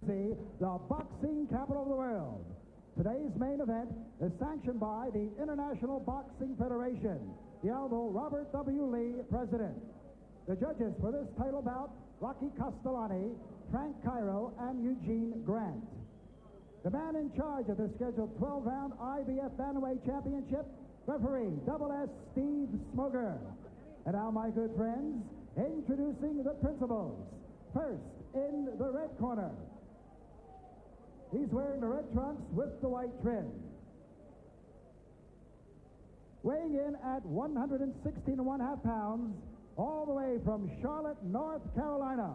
see the boxing capital of the world. Today's main event is sanctioned by the International Boxing Federation, the Honorable Robert W. Lee, President. The judges for this title bout, Rocky Castellani, Frank Cairo, and Eugene Grant. The man in charge of the scheduled 12-round IBF Bantamweight Championship, referee Double S Steve Smoger. And now, my good friends, introducing the principals. First, in the red corner, he's wearing the red trunks with the white trim. Weighing in at 116.5 pounds, all the way from Charlotte, North Carolina.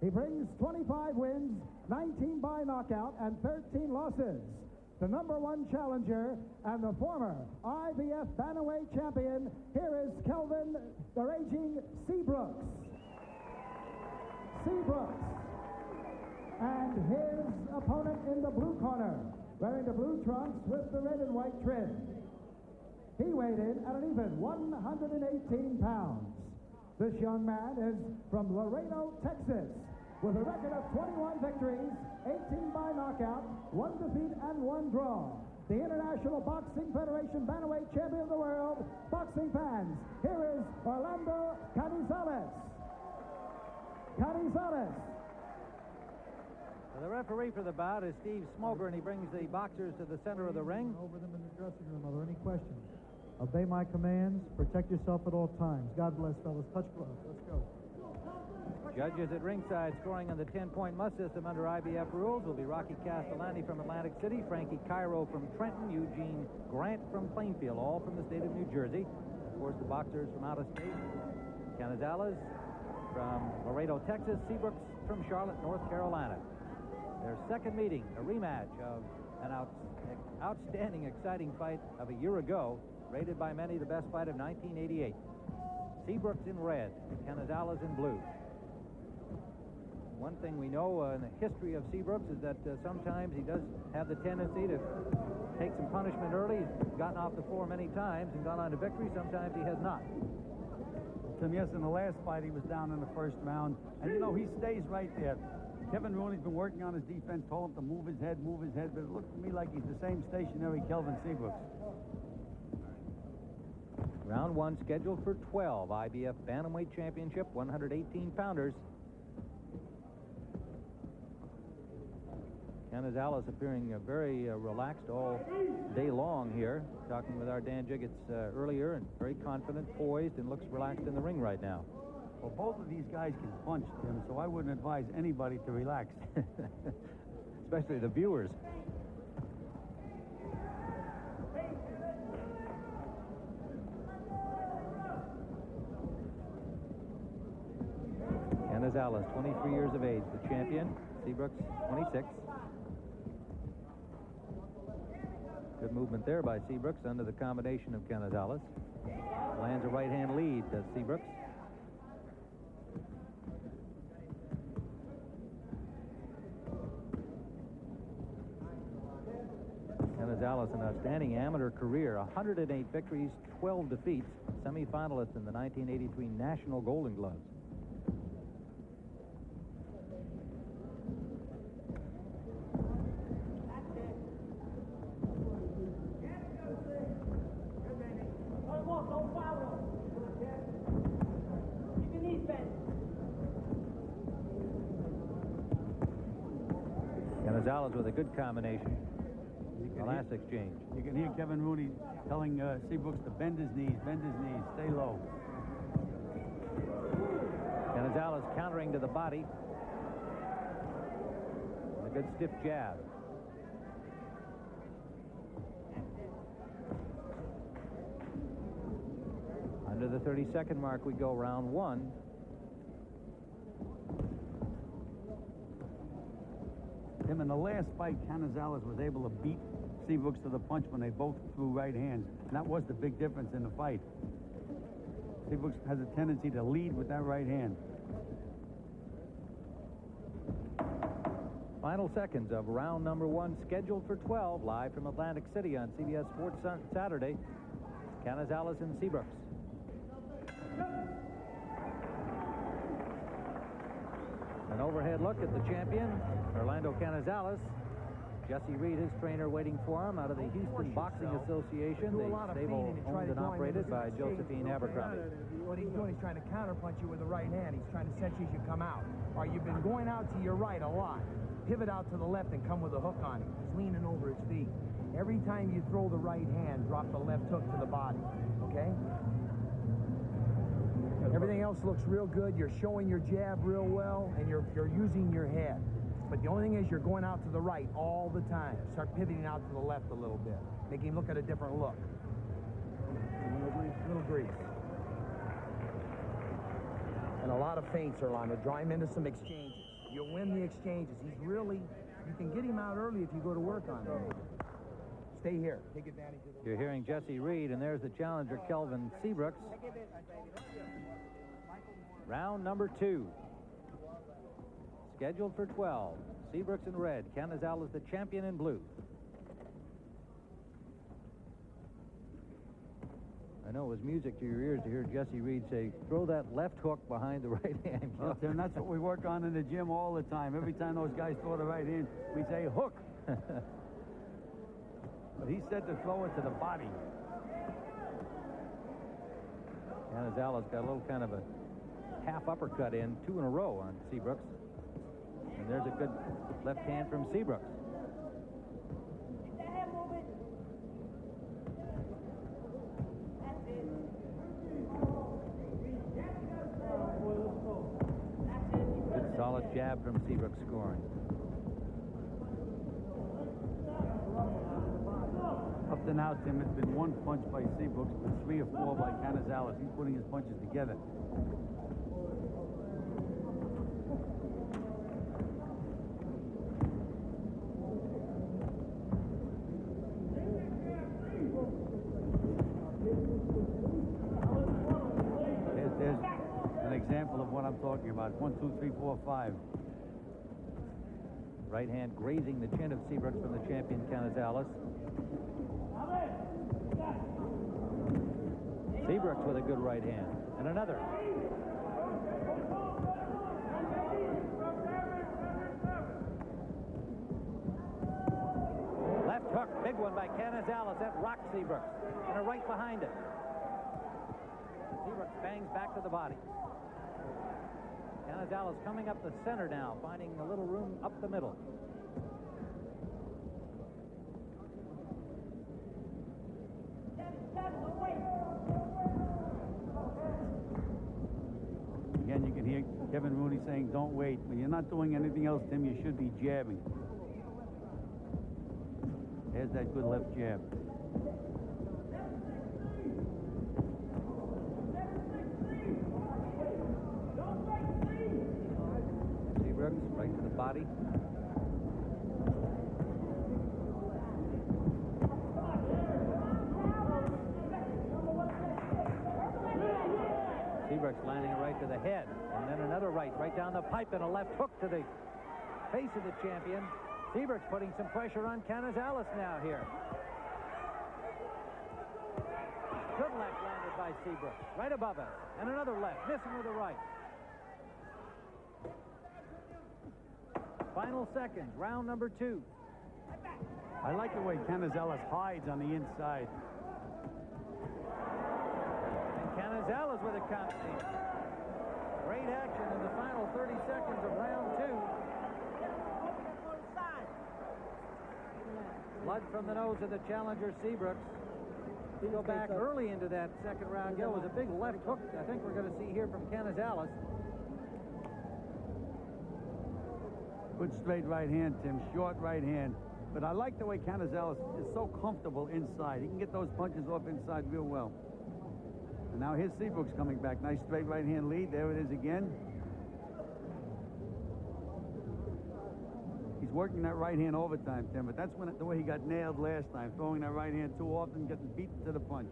He brings 25 wins, 19 by knockout, and 13 losses. The #1 challenger and the former IBF Bantamweight champion, here is Kelvin, the raging Seabrooks. Seabrooks. And his opponent in the blue corner, wearing the blue trunks with the red and white trim. He weighed in at an even 118 pounds. This young man is from Laredo, Texas, with a record of 21 victories, 18 by knockout, 1 defeat, and 1 draw. The International Boxing Federation Bantamweight Champion of the World. Boxing fans, here is Orlando Canizales. Canizales. The referee for the bout is Steve Smoger, and he brings the boxers to the center of the ring. Over them in the dressing room. Are there any questions? Obey my commands. Protect yourself at all times. God bless, fellas. Touch gloves. Let's go. Judges at ringside scoring on the 10-point must system under IBF rules will be Rocky Castellani from Atlantic City, Frankie Cairo from Trenton, Eugene Grant from Plainfield, all from the state of New Jersey. Of course, the boxers from out of state, Canizales from Laredo, Texas, Seabrooks from Charlotte, North Carolina. Their second meeting, a rematch of an outstanding, exciting fight of a year ago, rated by many the best fight of 1988. Seabrooks in red, Canizales in blue. One thing we know in the history of Seabrooks is that sometimes he does have the tendency to take some punishment early. He's gotten off the floor many times and gone on to victory. Sometimes he has not. Tim, yes, in the last fight, he was down in the first round. And, you know, he stays right there. Kevin Rooney's been working on his defense, told him to move his head, but it looked to me like he's the same stationary Kelvin Seabrooks. Round 1 scheduled for 12 IBF Bantamweight Championship, 118-pounders. Canizales appearing very relaxed all day long here. Talking with our Dan Jiggets earlier, and very confident, poised, and looks relaxed in the ring right now. Well, both of these guys can punch, Tim, so I wouldn't advise anybody to relax. Especially the viewers. Canizales, 23 years of age, the champion. Seabrooks, 26. Good movement there by Seabrooks under the combination of Canizales. Lands a right-hand lead, does Seabrooks. Canizales, an outstanding amateur career, 108 victories, 12 defeats, semi-finalist in the 1983 National Golden Gloves. Canizales with a good combination. The last exchange. You can hear Kevin Rooney telling Seabrooks to bend his knees, stay low. Canizales countering to the body. And a good stiff jab. Under the 30-second mark we go, round 1. Tim, in the last fight, Canizales was able to beat Seabrooks to the punch when they both threw right hands. And that was the big difference in the fight. Seabrooks has a tendency to lead with that right hand. Final seconds of round number 1, scheduled for 12, live from Atlantic City on CBS Sports Saturday. Canizales and Seabrooks. An overhead look at the champion, Orlando Canizales. Jesse Reed, his trainer, waiting for him out of the Houston Boxing Association, the stable owned and operated by Josephine Abercrombie. What he's doing, he's trying to counterpunch you with the right hand. He's trying to set you as you come out. All right, you've been going out to your right a lot. Pivot out to the left and come with a hook on him. He's leaning over his feet. Every time you throw the right hand, drop the left hook to the body, okay? Everything else looks real good. You're showing your jab real well, and you're using your head. But the only thing is you're going out to the right all the time. Start pivoting out to the left a little bit. Make him look at a different look. Little grease. And a lot of feints, Orlando. Draw him into some exchanges. You'll win the exchanges. He's really, you can get him out early if you go to work on him. Stay here. Take advantage of the... You're hearing Jesse Reed, and there's the challenger, Kelvin Seabrooks. Round number 2. Scheduled for 12. Seabrooks in red. Canizales the champion in blue. I know it was music to your ears to hear Jesse Reed say, throw that left hook behind the right hand. Well, Tim, that's what we work on in the gym all the time. Every time those guys throw the right hand, we say hook. But he said to throw it to the body. Canizales got a little kind of a half uppercut in, 2 in a row on Seabrooks. And there's a good left hand from Seabrooks. Good solid jab from Seabrooks scoring. Up to now, Tim, it's been 1 punch by Seabrooks, but 3 or 4 by Canizales. He's putting his punches together. There's an example of what I'm talking about. 1, 2, 3, 4, 5. Right hand grazing the chin of Seabrooks from the champion Canizales. Seabrooks with a good right hand. And another. Left hook, big one by Canizales. That rocks Seabrooks. And a right behind it. Seabrooks bangs back to the body. Canizales coming up the center now, finding a little room up the middle. Again, you can hear Kevin Rooney saying, don't wait. When you're not doing anything else, Tim, you should be jabbing. There's that good left jab. Seabrooks right to the body. Seabrooks landing it right to the head, and then another right down the pipe, and a left hook to the face of the champion. Seabrooks putting some pressure on Canizales now here. Good left landed by Seabrooks, right above it, and another left, missing with the right. Final seconds, round number 2. I like the way Canizales hides on the inside. Canizales with a company. Great action in the final 30 seconds of round 2. Blood from the nose of the challenger Seabrooks. We go back early into that second round. It was a big left hook I think we're going to see here from Canizales. Good straight right hand, Tim. Short right hand. But I like the way Canizales is so comfortable inside. He can get those punches off inside real well. And now here's Seabrooks coming back. Nice straight right hand lead. There it is again. He's working that right hand overtime, Tim, but that's when the way he got nailed last time, throwing that right hand too often, getting beaten to the punch.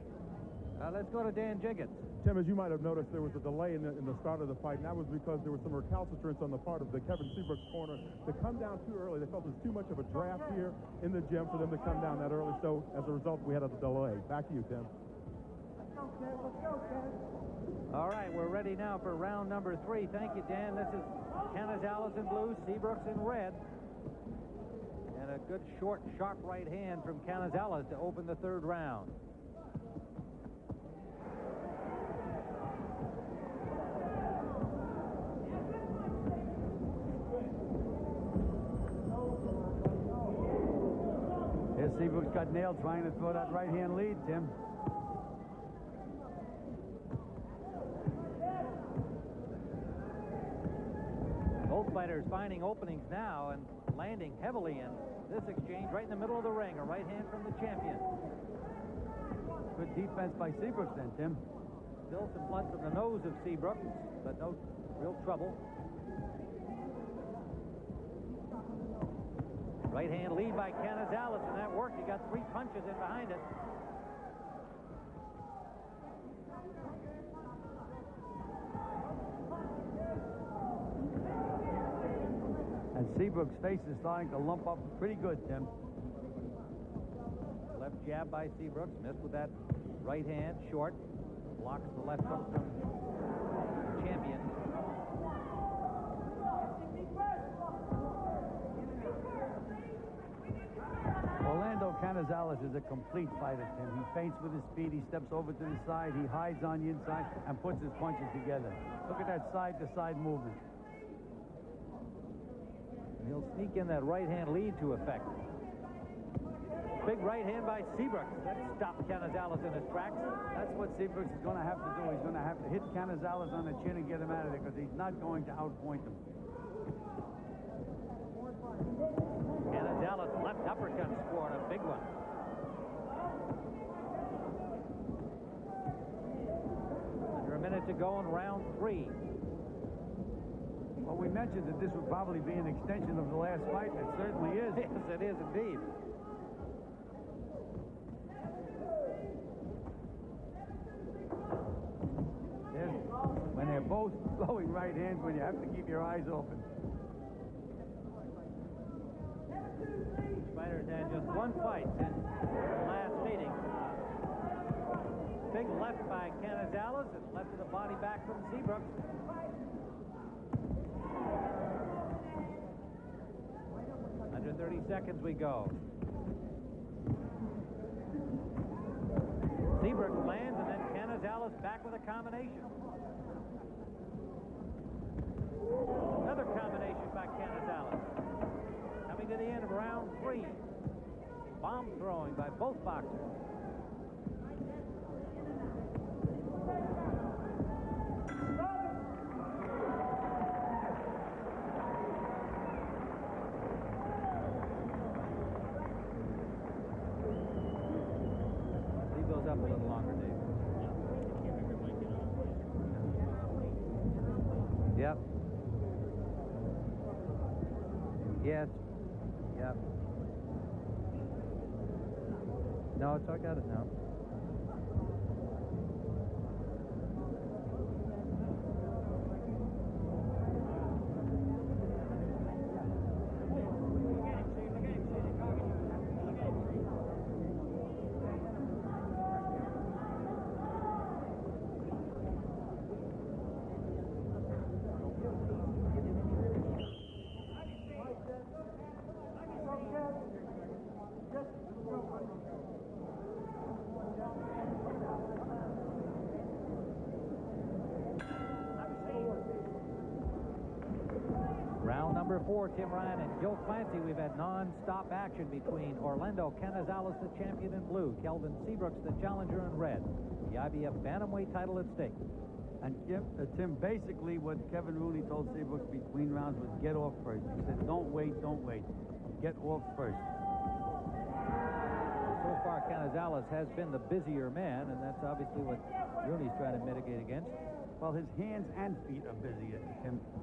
Let's go to Dan Jiggins. Tim, as you might have noticed, there was a delay in the start of the fight, and that was because there was some recalcitrance on the part of the Kevin Seabrooks corner to come down too early. They felt there was too much of a draft here in the gym for them to come down that early, so as a result, we had a delay. Back to you, Tim. Let's go, Ken. All right, we're ready now for round number 3. Thank you, Dan. This is Canizales in blue, Seabrooks in red. And a good, short, sharp right hand from Canizales to open the 3rd round. Here, Seabrooks got nailed trying to throw that right-hand lead, Tim. Both fighters finding openings now and landing heavily in this exchange right in the middle of the ring. A right hand from the champion. Good defense by Seabrooks then, Tim. Still some blood from the nose of Seabrooks, but no real trouble. Right hand lead by Canizales, and that worked. He got 3 punches in behind it. And Seabrooks' face is starting to lump up pretty good, Tim. Left jab by Seabrooks, missed with that right hand, short. Blocks the left hook from the champion. Orlando Canizales is a complete fighter, Tim. He feints with his feet, he steps over to the side, he hides on the inside, and puts his punches together. Look at that side-to-side movement. And he'll sneak in that right hand lead to effect. Big right hand by Seabrooks. That stopped Canizales in his tracks. That's what Seabrooks is going to have to do. He's going to have to hit Canizales on the chin and get him out of there because he's not going to outpoint him. Canizales left uppercut scored a big one. Under a minute to go in round 3. Well, we mentioned that this would probably be an extension of the last fight, and it certainly is. Yes, it is indeed. When they're both throwing right hands, when you have to keep your eyes open. Fighters had just 1 fight since the last meeting. Big left by Canizales and left to the body back from Seabrooks. Under 30 seconds we go. Seabrooks lands and then Canizales back with a combination. Another combination by Canizales. Coming to the end of round 3. Bomb throwing by both boxers. Leave those up a little longer, Dave. Yep. Yes. Yep. No, I got it now. Round number 4, Tim Ryan and Joe Clancy. We've had non-stop action between Orlando Canizales, the champion in blue, Kelvin Seabrooks, the challenger in red. The IBF Bantamweight title at stake. And Tim, basically what Kevin Rooney told Seabrooks between rounds was get off first. He said, don't wait. Get off first. So far, Canizales has been the busier man, and that's obviously what Rooney's trying to mitigate against. Well, his hands and feet are busy.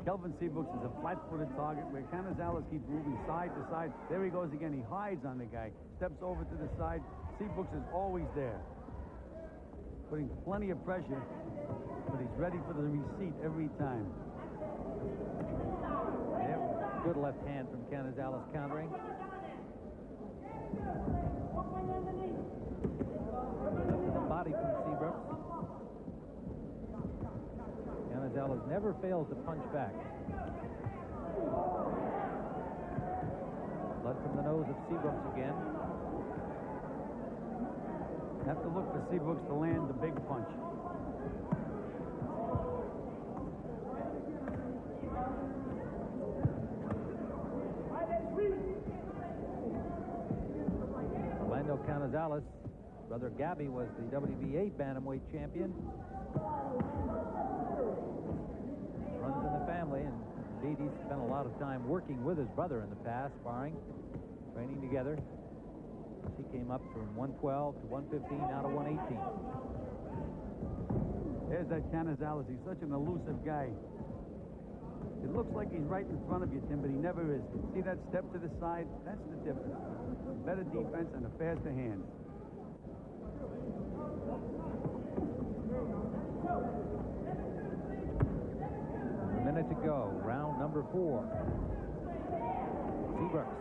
Kelvin Seabrooks is a flat-footed target where Canizales keeps moving side to side. There he goes again. He hides on the guy, steps over to the side. Seabrooks is always there, putting plenty of pressure, but he's ready for the receipt every time. Yep. Good left hand from Canizales countering. The body from Seabrooks. Canizales never fails to punch back. Blood from the nose of Seabrooks again. Have to look for Seabrooks to land the big punch. Orlando Canizales, brother Gabby, was the WBA Bantamweight champion. Runs in the family, and indeed he's spent a lot of time working with his brother in the past, sparring, training together. He came up from 112 to 115, now to 118. There's that Canizales. He's such an elusive guy. It looks like he's right in front of you, Tim, but he never is. See that step to the side? That's the difference. Better defense and a faster hand. A minute to go. Round number 4. Seabrooks.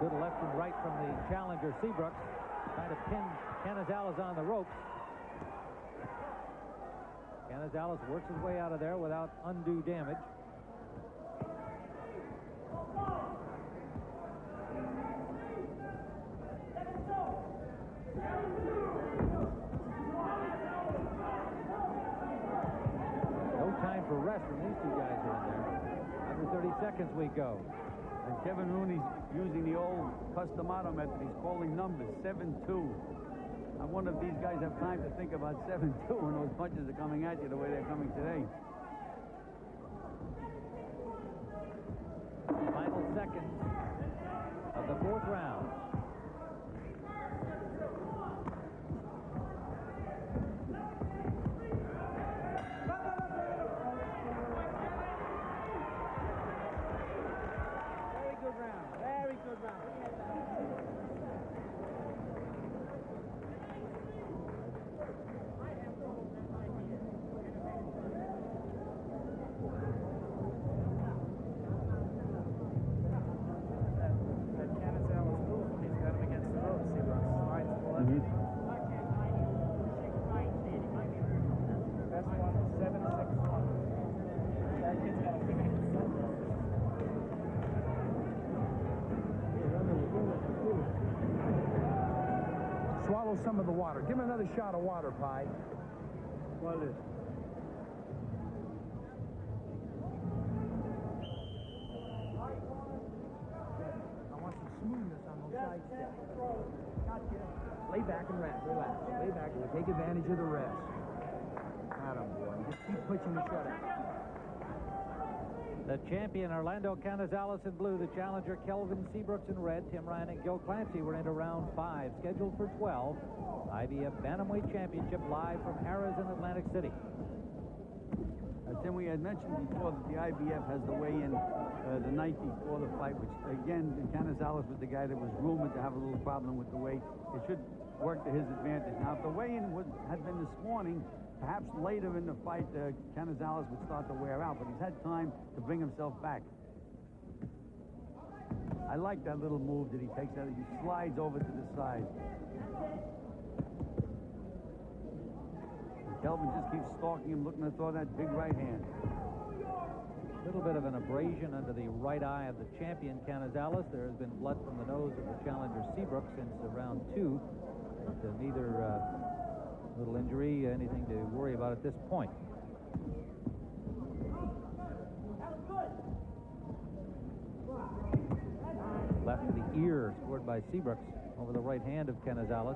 Good left and right from the challenger, Seabrooks. Trying to pin Canizales on the ropes. Canizales works his way out of there without undue damage. No time for rest when these two guys are in there. Under 30 seconds we go. And Kevin Rooney's using the old customado method. He's calling numbers, 7-2. I wonder if these guys have time to think about 7-2 when those punches are coming at you the way they're coming today. Final seconds of the 4th round. Very good round. Very good round. Swallow some of the water. Give him another shot of water, Pie. What is it? I want some smoothness on those side steps. Gotcha. Lay back and relax. Lay back and take advantage of the rest. Atta boy. Just keep pushing the shutout. The champion, Orlando Canizales in blue. The challenger, Kelvin Seabrooks in red. Tim Ryan and Gil Clancy were into round 5, scheduled for 12. IBF Bantamweight Championship live from Harrah's in Atlantic City. Tim, we had mentioned before that the IBF has the weigh-in the night before the fight, which, again, Canizales was the guy that was rumored to have a little problem with the weight. It should work to his advantage. Now, if the weigh-in had been this morning, perhaps later in the fight, Canizales would start to wear out, but he's had time to bring himself back. I like that little move that he takes out. He slides over to the side. And Kelvin just keeps stalking him, looking to throw that big right hand. A little bit of an abrasion under the right eye of the champion, Canizales. There has been blood from the nose of the challenger, Seabrooks, since round 2. But neither little injury, anything to worry about at this point. Left to the ear, scored by Seabrooks over the right hand of Canizales.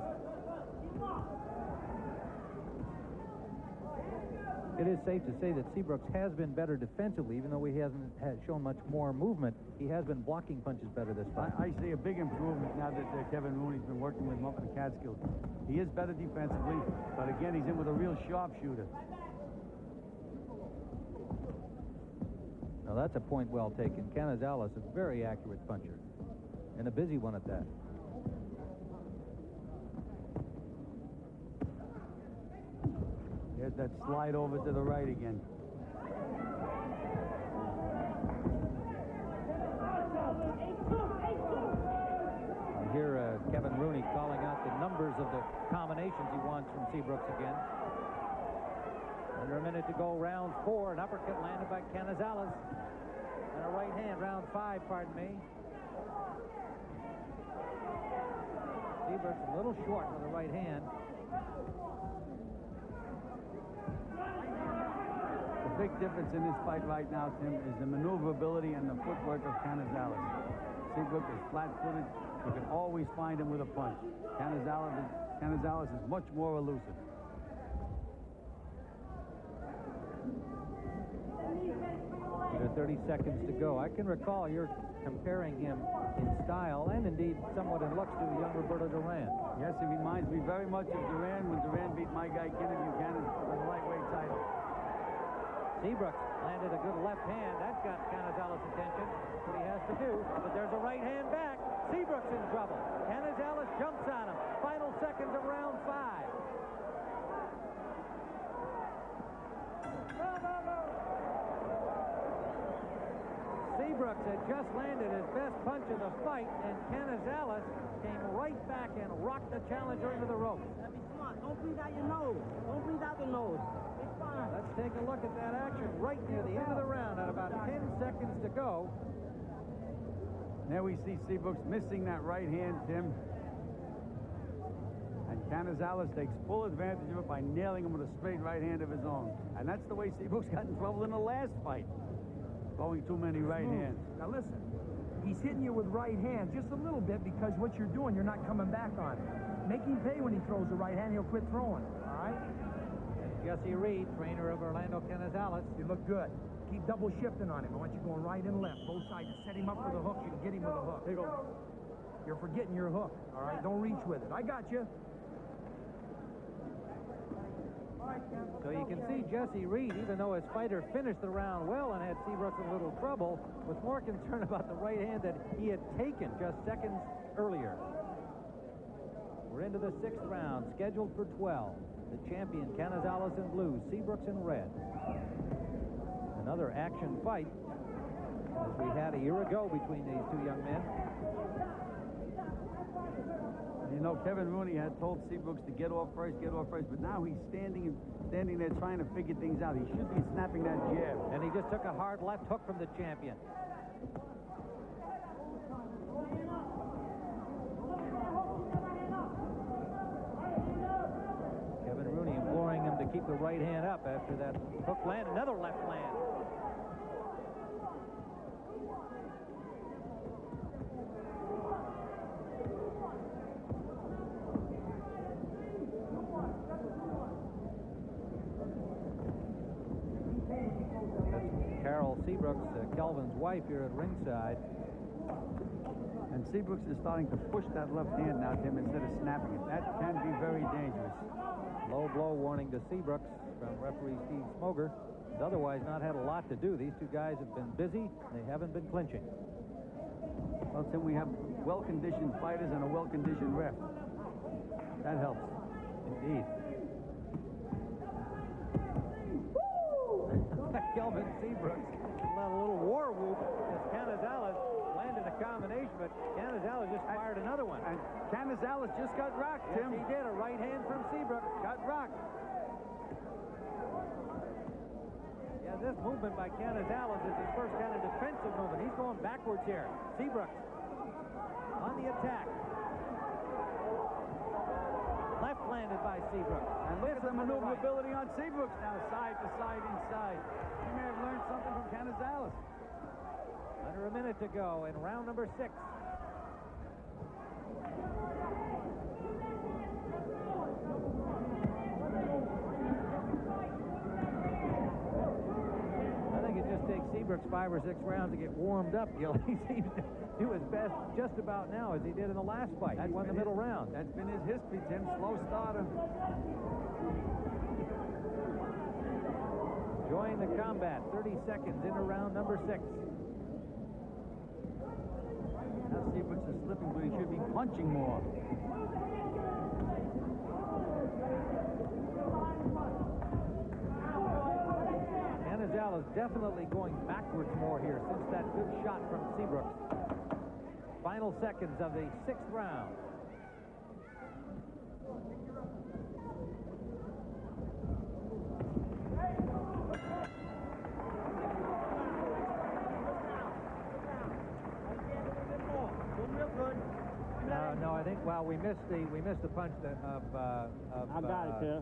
It is safe to say that Seabrooks has been better defensively, even though he hasn't shown much more movement. He has been blocking punches better this fight. I see a big improvement now that Kevin Rooney's been working with him up in the Catskills. He is better defensively, but again, he's in with a real sharpshooter. Now that's a point well taken. Canizales, a very accurate puncher, and a busy one at that. There's that slide over to the right again. You hear Kevin Rooney calling out the numbers of the combinations he wants from Seabrooks again. Under a minute to go, round 4. An uppercut landed by Canizales. And a right hand, round 5, pardon me. Seabrooks a little short with the right hand. The big difference in this fight right now, Tim, is the maneuverability and the footwork of Canizales. Seabrooks is flat-footed. You can always find him with a punch. Canizales is much more elusive. There are 30 seconds to go. I can recall you're comparing him in style and indeed somewhat in looks to the young Roberto Duran. Yes, he reminds me very much of Duran when Duran beat my guy Kenneth Buchanan for the lightweight title. Seabrooks landed a good left hand. That's got Canizales' attention. That's what he has to do. But there's a right hand back. Seabrooks in trouble. Canizales jumps on him. Final seconds of round 5. Seabrooks had just landed his best punch of the fight, and Canizales came right back and rocked the challenger into the ropes. Be smart. Don't breathe out your nose. Don't breathe out the nose. It's fine. Let's take a look at that action right near the end of the round at about 10 seconds to go. There we see Seabrooks missing that right hand, Tim. And Canizales takes full advantage of it by nailing him with a straight right hand of his own. And that's the way Seabrooks got in trouble in the last fight. Throwing too many right hands. Now listen, he's hitting you with right hand just a little bit because what you're doing, you're not coming back on it. Make him pay when he throws the right hand, he'll quit throwing, all right? Jesse Reed, trainer of Orlando Canizales. You look good. Keep double shifting on him. I want you going right and left, both sides. Set him up for the hook. You can get him with a hook. There you go. You're forgetting your hook, all right? Don't reach with it. I got you. So you can see Jesse Reed, even though his fighter finished the round well and had Seabrooks in a little trouble, was more concerned about the right hand that he had taken just seconds earlier. We're into the 6th round, scheduled for 12. The champion, Canizales in blue, Seabrooks in red. Another action fight, as we had a year ago between these two young men. You know, Kevin Rooney had told Seabrooks to get off first, but now he's standing there trying to figure things out. He should be snapping that jab. And he just took a hard left hook from the champion. Kevin Rooney imploring him to keep the right hand up after that hook land. Another left land. Seabrooks, Kelvin's wife here at ringside. And Seabrooks is starting to push that left hand now, Tim, instead of snapping it. That can be very dangerous. Low blow warning to Seabrooks from referee Steve Smoger. He's otherwise not had a lot to do. These two guys have been busy. They haven't been clinching. Well, Tim, we have well-conditioned fighters and a well-conditioned ref. That helps. Indeed. Kelvin Seabrooks let a little war whoop as Canizales landed a combination, but Canizales just fired another one. And Canizales just got rocked, Yes, Tim. he did. A right hand from Seabrooks. Got rocked. Yeah, this movement by Canizales is his first kind of defensive movement. He's going backwards here. Seabrooks on the attack. Left landed by Seabrooks. And look at the maneuverability on Seabrooks now, side to side, inside. He may have learned something from Canizales. Under a minute to go in round number 6. I think it just takes Seabrooks 5 or 6 rounds to get warmed up, Gil. He seems to do his best just about now as he did in the last fight. He won the middle round. That's been his history, Tim. Slow starter. Join the combat. 30 seconds into round number 6. Now Seabrooks is slipping, but he should be punching more. Canizales definitely going backwards more here since that good shot from Seabrooks. Final seconds of the 6th round. I think, well, we missed the punch of I got it, sir.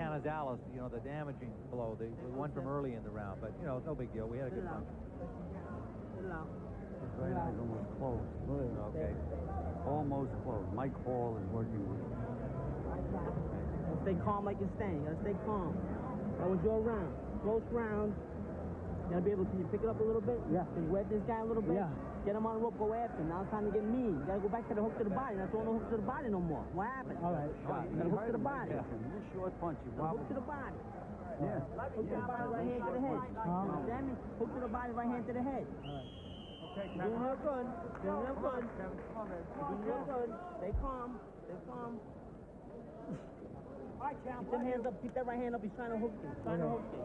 Canizales, you know, the damaging blow, the one from early in the round. But, you know, no big deal. We had a good punch. His right eye's almost closed. Okay. Almost closed. Mike Hall is working with him. Stay calm like you're staying. You gotta stay calm. That was your round. Close round. You gotta be able to, can you pick it up a little bit? Yeah. Can you wet this guy a little bit? Yeah. Get him on the rope, go after him. Now it's time to get mean. You gotta go back to the hook to the body. Not throwing the hook to the body no more. What happened? All right. You gotta hook to the body. A little short punch. You Hook wobbled. to the body. Yeah. Hook to the body, right hand to the head. Understand me? Hook to the body, right hand to the head. You're doing real good. Doing real good. Doing real good. Stay calm. Stay calm. Keep them hands up. Keep that right hand up. He's trying to hook you. Trying to hook you.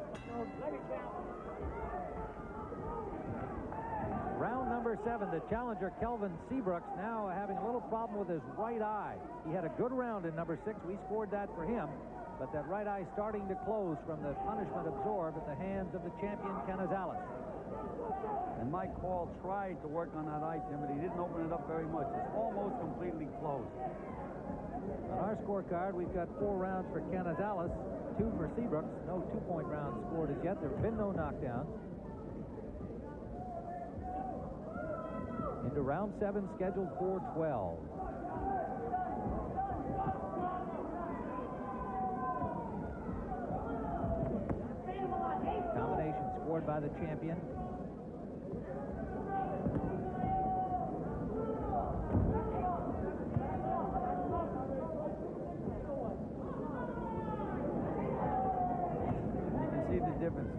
Round number 7, the challenger Kelvin Seabrooks now having a little problem with his right eye. He had a good round in number 6. We scored that for him. But that right eye starting to close from the punishment absorbed at the hands of the champion Canizales. And Mike Hall tried to work on that eye, Tim, but he didn't open it up very much. It's almost completely closed. On our scorecard, we've got 4 rounds for Canizales, 2 for Seabrooks. No 2-point rounds scored as yet. There have been no knockdowns. Into round 7, scheduled for 12. Combination scored by the champion. Difference.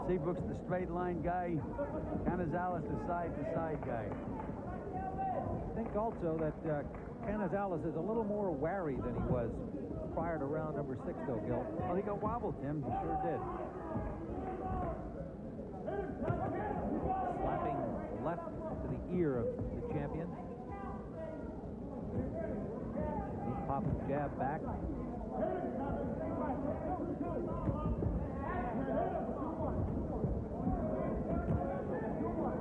Seabrooks, the straight line guy. Canizales, the side-to-side guy. I think also that Canizales is a little more wary than he was prior to round number 6, though, Gil. Well, he got wobbled, Tim. He sure did. Slapping left to the ear of the champion. He pops the jab back.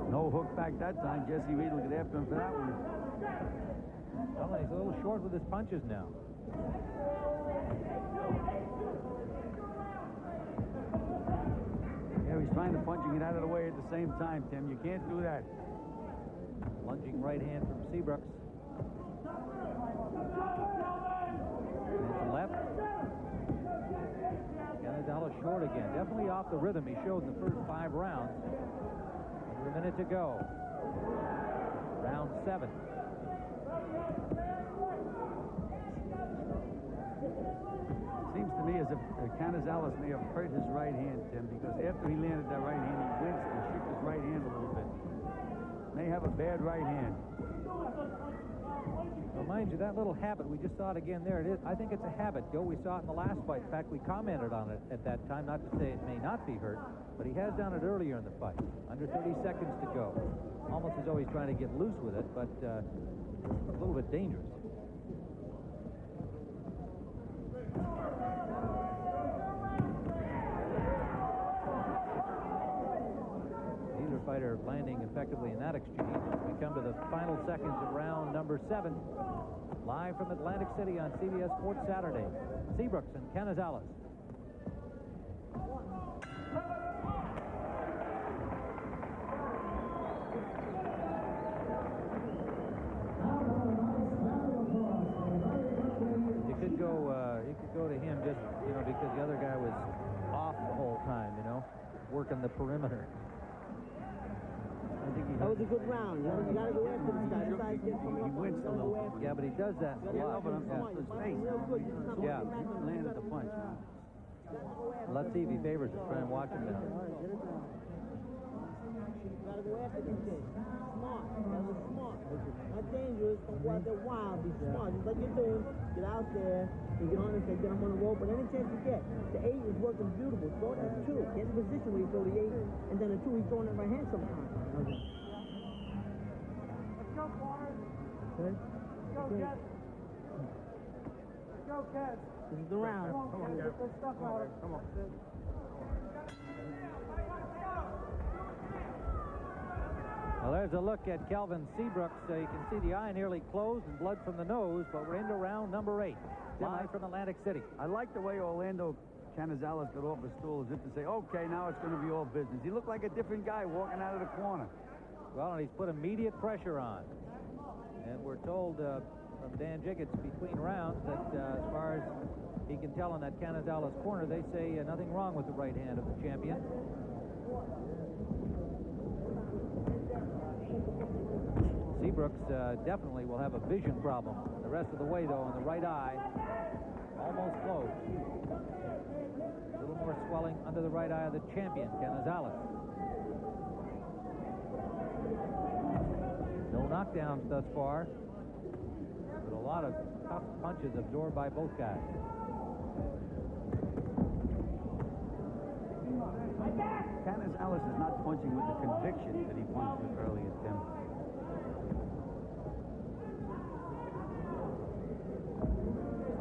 No hook back that time. Jesse Reed will get after him for that one. Well, he's a little short with his punches now. Yeah, he's trying to punch and get out of the way at the same time, Tim. You can't do that. Lunging right hand from Seabrooks. And to left. Canizales short again. Definitely off the rhythm he showed in the first 5 rounds. Under a minute to go. Round 7. Seems to me as if Canizales may have hurt his right hand, Tim, because after he landed that right hand, he winced and shook his right hand a little bit. May have a bad right hand. Well, mind you, that little habit, we just saw it again there. It is. I think it's a habit, Joe. We saw it in the last fight. In fact, we commented on it at that time, not to say it may not be hurt, but he has done it earlier in the fight. Under 30 seconds to go. Almost as though he's trying to get loose with it, but a little bit dangerous. Neither fighter landing effectively in that exchange. We come to the final seconds of round number 7. Live from Atlantic City on CBS Sports Saturday. Seabrooks and Canizales. You could go to him just, you know, because the other guy was off the whole time, you know, working the perimeter. I think That was a good round. You gotta go after this guy. This guy's getting he winced a little. Yeah, but he does that a lot. But I'm his face. Yeah. Landed the punch. Let's see if he favors us. Try and watch him now. You gotta go after this kid. Smart. You gotta be smart. Not dangerous. Don't go out there wild. Be smart. Just like you're doing. Get out there. You get on and say, get him on the rope. But any chance you get. The 8 is working beautiful. Throw that 2. Get in position where you throw the 8. And then the 2, he's throwing that right hand sometimes. Okay. Let's go, Forrest. Okay. Let's go, Jets. Let's go, Cats. This is the round. Come on, Cats. Get this stuff out. Come on. Well, there's a look at Kelvin Seabrooks. You can see the eye nearly closed and blood from the nose, but we're into round number 8. Live from Atlantic City. I like the way Orlando Canizales got off the stool as if to say, okay, now it's going to be all business. He looked like a different guy walking out of the corner. Well, and he's put immediate pressure on. And we're told from Dan Jiggets between rounds that as far as he can tell in that Canizales corner, they say nothing wrong with the right hand of the champion. Seabrooks definitely will have a vision problem the rest of the way, though, in the right eye. Almost closed. A little more swelling under the right eye of the champion, Canizales. No knockdowns thus far, but a lot of tough punches absorbed by both guys. Canizales is not punching with the conviction that he punched with earlier, Tim.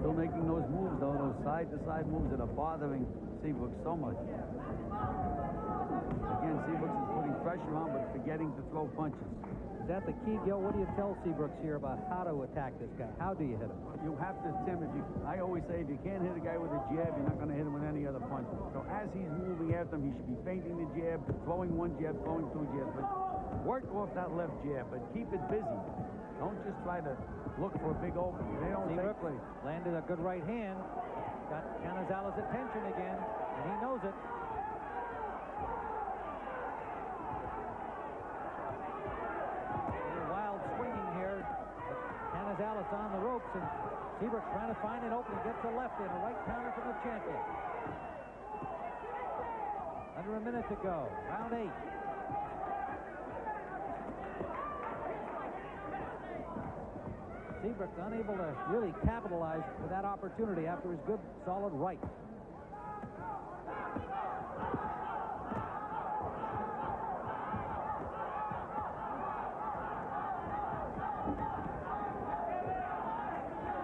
Still making those moves, though, those side-to-side moves that are bothering Seabrooks so much. Again, Seabrooks is putting pressure on, but forgetting to throw punches. Is that the key, Gil? What do you tell Seabrooks here about how to attack this guy? How do you hit him? You have to, Tim, I always say, if you can't hit a guy with a jab, you're not going to hit him with any other punch. So as he's moving after him, he should be feinting the jab, throwing one jab, throwing two jabs. But work off that left jab, but keep it busy. Don't just try to look for a big opening. They don't take place. Landed a good right hand. Got Canizales' attention again, and he knows it. Canizales on the ropes, and Seabrooks trying to find an opening. Gets a left in, a right counter from the champion. Under a minute to go. Round 8. Seabrooks unable to really capitalize for that opportunity after his good, solid right.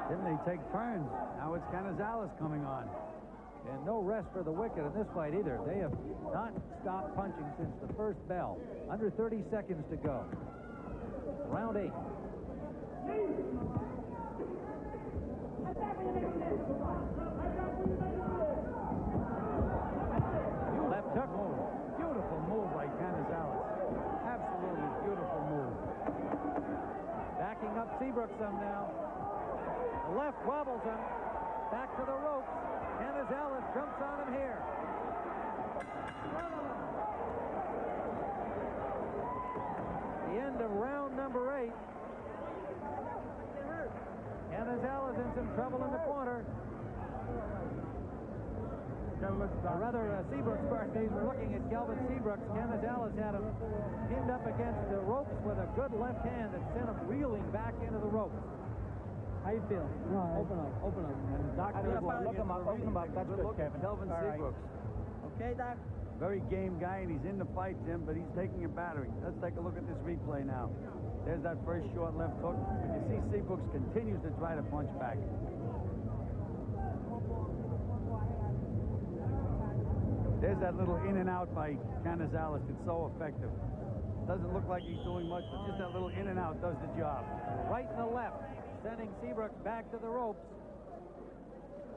Then they take turns. Now it's Canizales coming on. And no rest for the wicked in this fight either. They have not stopped punching since the first bell. Under 30 seconds to go. Round 8. Left hook. Beautiful move by Canizales. Absolutely beautiful move. Backing up Seabrooks some now. The left wobbles him. Back to the ropes. Canizales jumps on him here. The end of round number 8. Canizales in some trouble in the corner. Seabrooks, pardon me, we're looking at Kelvin Seabrooks. Canizales had him pinned up against the ropes with a good left hand that sent him reeling back into the ropes. How you feel? Open up. And the doctor look him up. That's good, Kevin. Kelvin Seabrooks. Okay, Doc? Very game guy, and he's in the fight, Tim, but he's taking a battering. Let's take a look at this replay now. There's that first short left hook. But you see Seabrooks continues to try to punch back. There's that little in and out by Canizales. It's so effective. Doesn't look like he's doing much, but just that little in and out does the job. Right and the left, sending Seabrooks back to the ropes.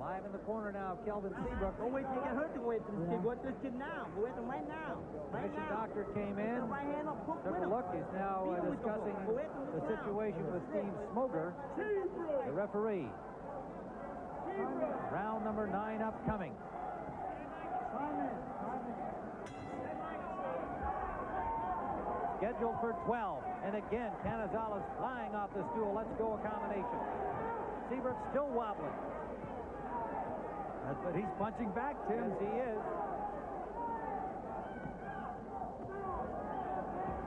Live in the corner now, Kelvin Seabrooks. Don't wait till you get hurt to go after this kid. Go after this kid now. Go after him right now. Commission doctor came in, Right hand up, hook took with a him. look. He's now Feel with discussing hook. Go after him the now. situation with Steve Smoger, the referee. Round number 9 upcoming. Scheduled for 12. And again, Canizales flying off the stool. Let's go a combination. Seabrooks still wobbling. But he's punching back, Tim. Yes, he is.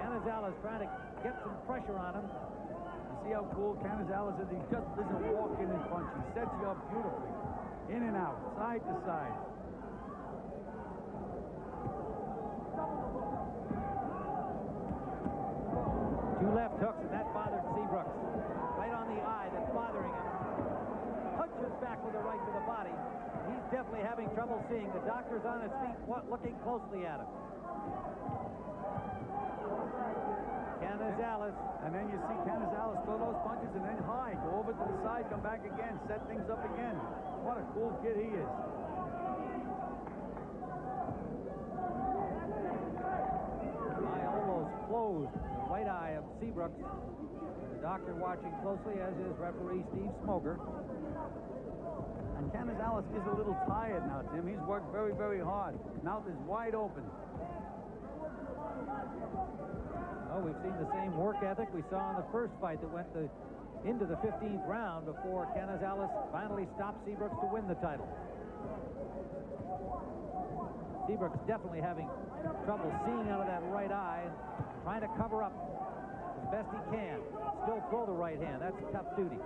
Canizales trying to get some pressure on him. You see how cool Canizales is? He just doesn't walk in and punch. He sets you up beautifully. In and out, side to side. Two left hooks, and that bothered Seabrooks. Right on the eye that's bothering him. Punches back with the right to the body. He's definitely having trouble seeing. The doctor's on his feet looking closely at him. Canizales. And then you see Canizales throw those punches and then high. Go over to the side, come back again, set things up again. What a cool kid he is. Eye almost closed. The right eye of Seabrooks. The doctor watching closely, as is referee Steve Smoger. And Canizales is a little tired now, Tim. He's worked very, very hard. Mouth is wide open. Oh, we've seen the same work ethic we saw in the first fight that went into the 15th round before Canizales finally stopped Seabrooks to win the title. Seabrooks definitely having trouble seeing out of that right eye, trying to cover up as best he can. Still throw the right hand. That's tough duty.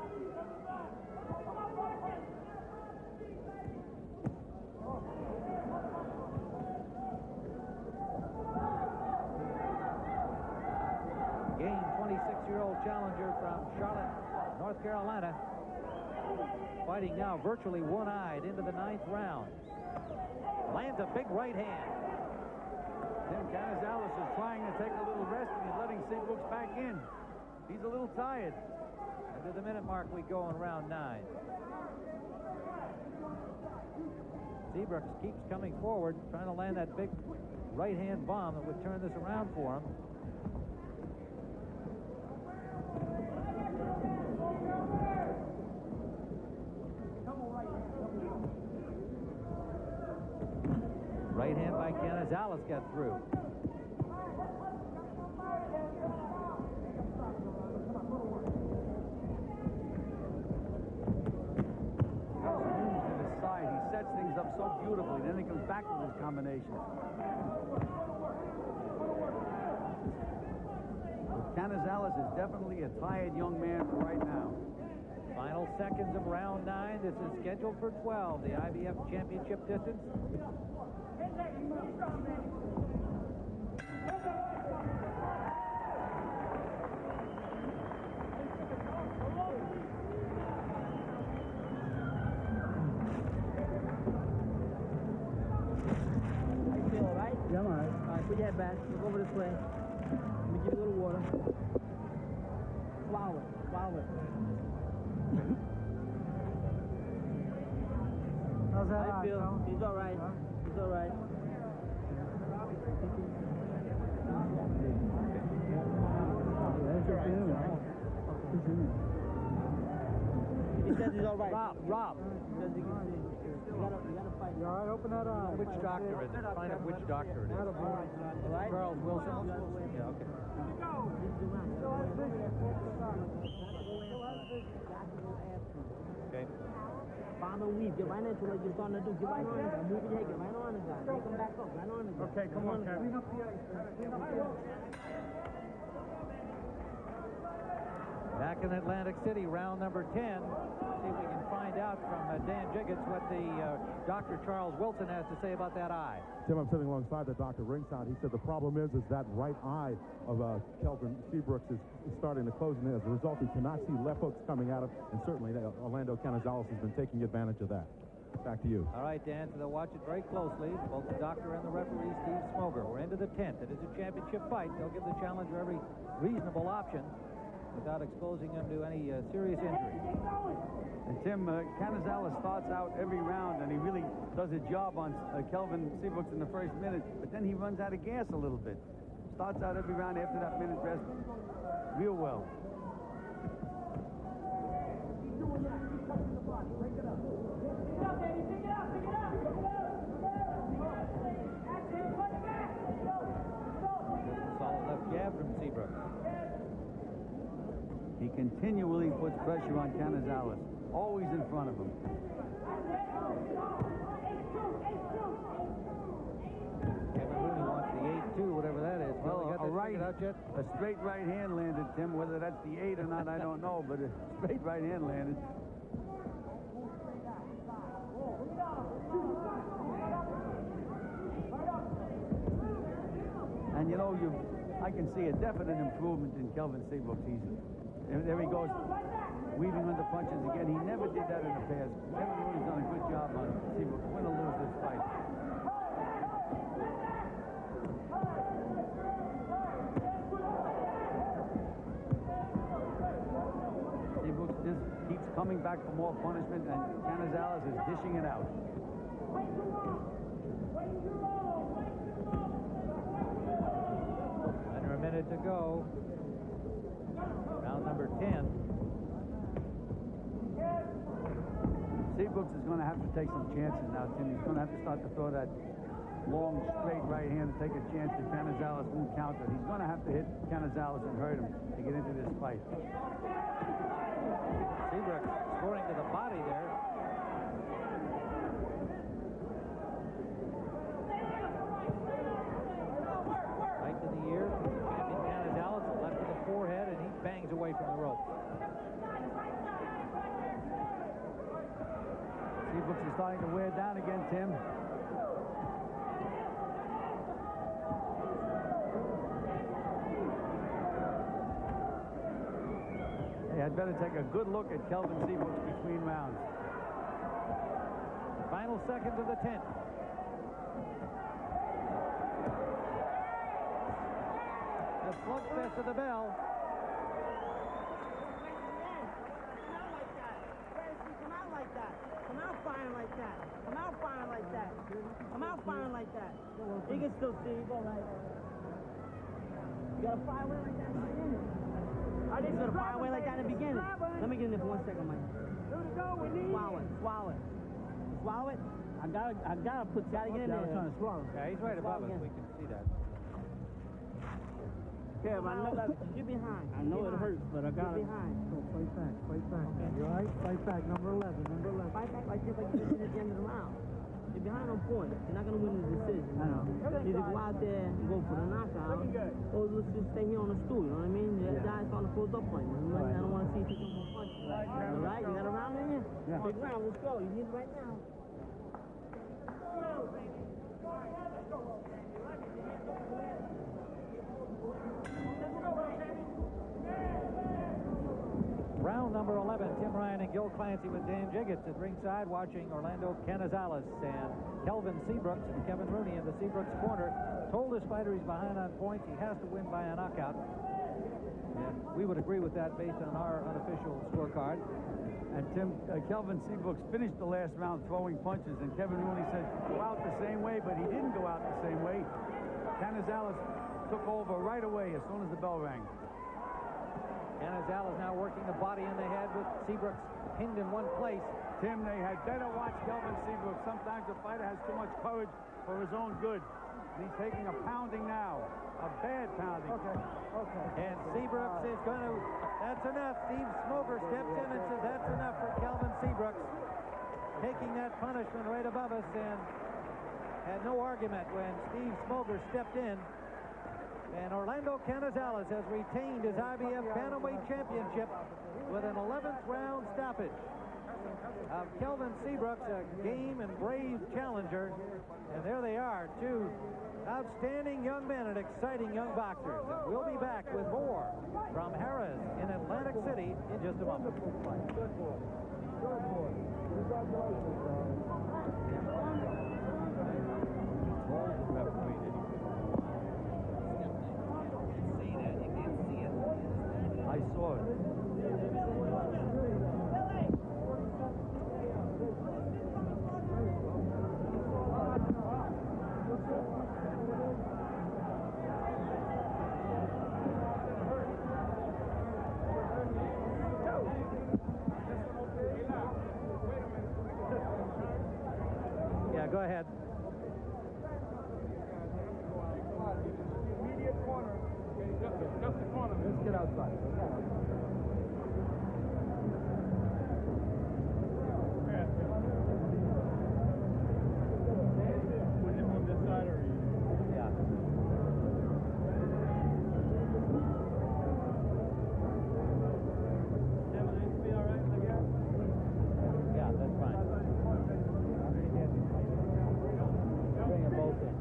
Game 26-year-old challenger from Charlotte, North Carolina. Fighting now virtually one-eyed into the 9th round. Lands a big right hand. Tim Canizales is trying to take a little rest and he's letting Seabrooks back in. He's a little tired. And to the minute mark we go in round 9. Seabrooks keeps coming forward, trying to land that big right hand bomb that would turn this around for him. Right hand by Canizales got through. To the side, he sets things up so beautifully. Then he comes back with his combinations. Canizales is definitely a tired young man for right now. Final seconds of round 9. This is scheduled for 12, the IBF championship distance. Yeah, all right, put your head back. Look over this way. Let me give you a little water. Swallow it. Swallow it. How's that? I feel he's all right. He's all right. He says he's all right. Rob. He says he can see. You gotta fight. You all right? Open that eye. Which doctor is it? Find out which doctor it is. Right? Charles Wilson? Yeah, okay. Okay. Follow weave. Get right into what you're starting to do. Get right on the guy. Move your head. Get right on the guy. Make him back up. Right on the guy. Okay, come on, Kevin. Back in Atlantic City, round number 10. See if we can find out from Dan Jiggets what the Dr. Charles Wilson has to say about that eye. Tim, I'm sitting alongside the doctor ringside. He said the problem is that right eye of Kelvin Seabrooks is starting to close, and as a result, he cannot see left hooks coming at him, and certainly Orlando Canizales has been taking advantage of that. Back to you. All right, Dan, so they'll watch it very closely. Both the doctor and the referee, Steve Smoger. We're into the 10th. It is a championship fight. They'll give the challenger every reasonable option without exposing him to any serious injury. And Tim, Canizales starts out every round, and he really does a job on Kelvin Seabrooks in the first minute, but then he runs out of gas a little bit. Starts out every round after that minute rest real well. Solid left jab from Seabrooks. He continually puts pressure on Canizales, always in front of him. Kevin Rooney wants the 8-2, whatever that is. Well, got that figured out yet? A straight right hand landed, Tim. Whether that's the 8 or not, I don't know, but a straight right hand landed. And you know, I can see a definite improvement in Kelvin Seabrooks. There he goes, weaving under punches again. He never did that in the past. Kevin Rooney's done a good job on Seabrooks. Win or lose this fight. just keeps coming back for more punishment, and Canizales is dishing it out. Under a minute to go. Round number 10. Seabrooks is going to have to take some chances now, Tim. He's going to have to start to throw that long, straight right hand and take a chance that Canizales won't counter. He's going to have to hit Canizales and hurt him to get into this fight. Seabrooks scoring to the body there. Right to the ear. Champion Canizales, left to the forehead, and he bangs away from the rope. Seabrooks is starting to wear down again, Tim. Hey, I'd better take a good look at Kelvin Seabrooks between rounds. Final seconds of the 10th. The slugfest of the bell. Come out like that. Come out firing like that. Come out firing like that. Come out firing like that. You can still see. Go right. You gotta fire away like that in the beginning. You gotta fire away like that in the beginning. Let me get in there for 1 second, Mike. Swallow it. Swallow it. Swallow it. I gotta get in there. Trying to swallow. Yeah, he's right above us. We can see that. Kev, I know that you're behind. I know it hurts, but I got it. Behind. So fight back, fight back. Okay. You all right? Fight back, number 11, number 11. Fight back like this, like you did at the end of the round. You're behind on point. You're not going to win the decision. I know. Either go out there and go for the knockout, or let's just stay here on the stool. You know what I mean? Your guy's starting to close up on you. I don't want to see you take no more punches. All right? You got a round in you? Yeah. Big round. Let's go. You need it right now. Round number 11, Tim Ryan and Gil Clancy with Dan Jiggets at ringside watching Orlando Canizales and Kelvin Seabrooks and Kevin Rooney in the Seabrooks corner. Told his fighter he's behind on points. He has to win by a knockout. And we would agree with that based on our unofficial scorecard. And Tim, Kelvin Seabrooks finished the last round throwing punches, and Kevin Rooney said go out the same way, but he didn't go out the same way. Canizales took over right away as soon as the bell rang. Canizales now working the body and the head with Seabrooks pinned in one place. Tim, they had better watch Kelvin Seabrooks. Sometimes the fighter has too much courage for his own good. And he's taking a pounding now. A bad pounding. Okay. And Seabrooks is going to... That's enough. Steve Smoger steps in and says that's enough for Kelvin Seabrooks. Taking that punishment right above us and had no argument when Steve Smoger stepped in. And Orlando Canizales has retained his IBF Bantamweight Championship with an 11th round stoppage of Kelvin Seabrooks, a game and brave challenger. And there they are, two outstanding young men and exciting young boxers. And we'll be back with more from Harrah's in Atlantic City in just a moment. Good boy. Good boy. I saw it. Yeah, go ahead. Immediate corner. Just the corner. Let's get outside. On this side or Yeah. be all right, I guess? Yeah, that's fine. Bring them both in.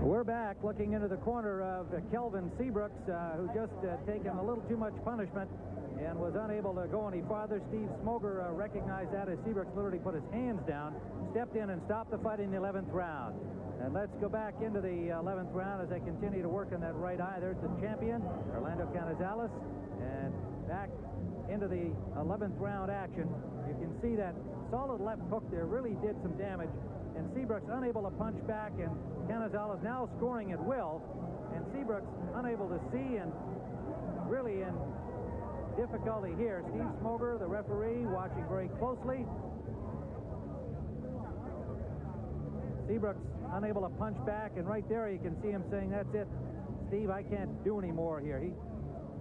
We're back looking into the corner of Kelvin Seabrooks, who just taken a little too much punishment and was unable to go any farther. Steve Smoger recognized that as Seabrooks literally put his hands down, stepped in and stopped the fight in the 11th round. And let's go back into the 11th round as they continue to work on that right eye. There's the champion, Orlando Canizales, and back into the 11th round action. You can see that solid left hook there really did some damage, and Seabrooks unable to punch back, and Canizales now scoring at will, and Seabrooks unable to see and really in difficulty here. Steve Smoger, the referee, watching very closely. Seabrooks unable to punch back, and right there you can see him saying, "That's it, Steve, I can't do any more here." He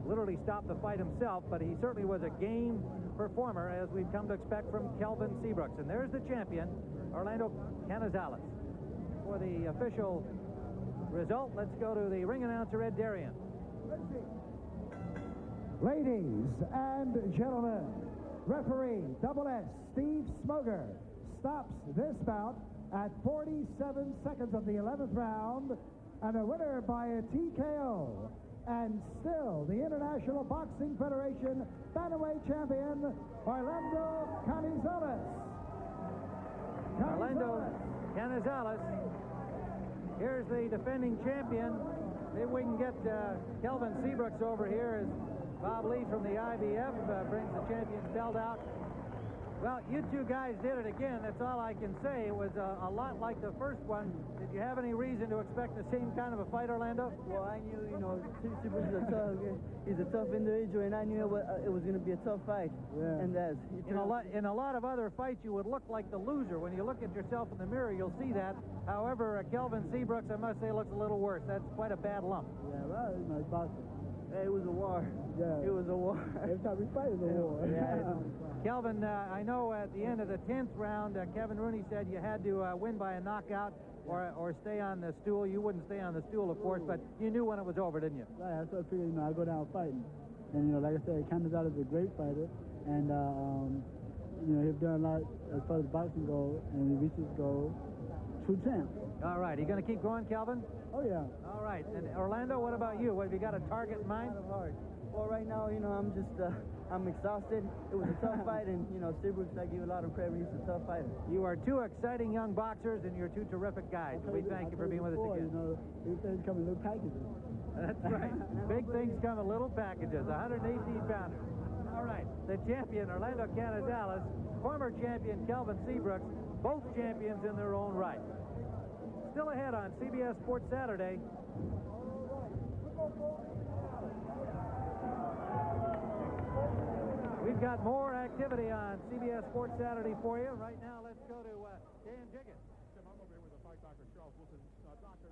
literally stopped the fight himself, but he certainly was a game performer, as we've come to expect from Kelvin Seabrooks. And there's the champion, Orlando Canizales. For the official result, let's go to the ring announcer, Ed Darien. Ladies and gentlemen, referee Double S Steve Smoger stops this bout at 47 seconds of the 11th round, and a winner by a TKO, and still the International Boxing Federation Bantamweight champion, Orlando Canizales. Orlando Canizales. Here's the defending champion. Maybe we can get Kelvin Seabrooks over here as Bob Lee from the IBF brings the champion's belt out. Well, you two guys did it again. That's all I can say. It was a lot like the first one. Did you have any reason to expect the same kind of a fight, Orlando? Well, I knew, Seabrooks is he's a tough individual, and I knew it was going to be a tough fight. Yeah. And in a lot of other fights, you would look like the loser. When you look at yourself in the mirror, you'll see that. However, Kelvin Seabrooks, I must say, looks a little worse. That's quite a bad lump. Yeah, well, it's boxing. Hey, it was a war. Yeah. It was a war. Every time we fight is a war. Yeah. Kelvin, I know at the end of the 10th round, Kevin Rooney said you had to win by a knockout or stay on the stool. You wouldn't stay on the stool, of course, but you knew when it was over, didn't you? Right, that's what I figured, I go down fighting. And, like I said, Canizales is a great fighter. And, he's done a lot as far as boxing goes, and he reached his goal. True champ. All right, you going to keep going, Kelvin? Oh, yeah. All right. And Orlando, what about you? Have you got a target in mind? Kind of hard. Well, right now, I'm just, I'm exhausted. It was a tough fight, and, Seabrooks, I give you a lot of credit. He's a tough fighter. You are two exciting young boxers, and you're two terrific guys. We thank you for being with us again. Big things come in little packages. That's right. Big things come in little packages. 118-pounders. All right. The champion, Orlando Canizales, former champion, Kelvin Seabrooks, both champions in their own right. Still ahead on CBS Sports Saturday. We've got more activity on CBS Sports Saturday for you. Right now, let's go to Dan Jiggins. I'm over here with the fight doctor, Charles Wilson. Doctor,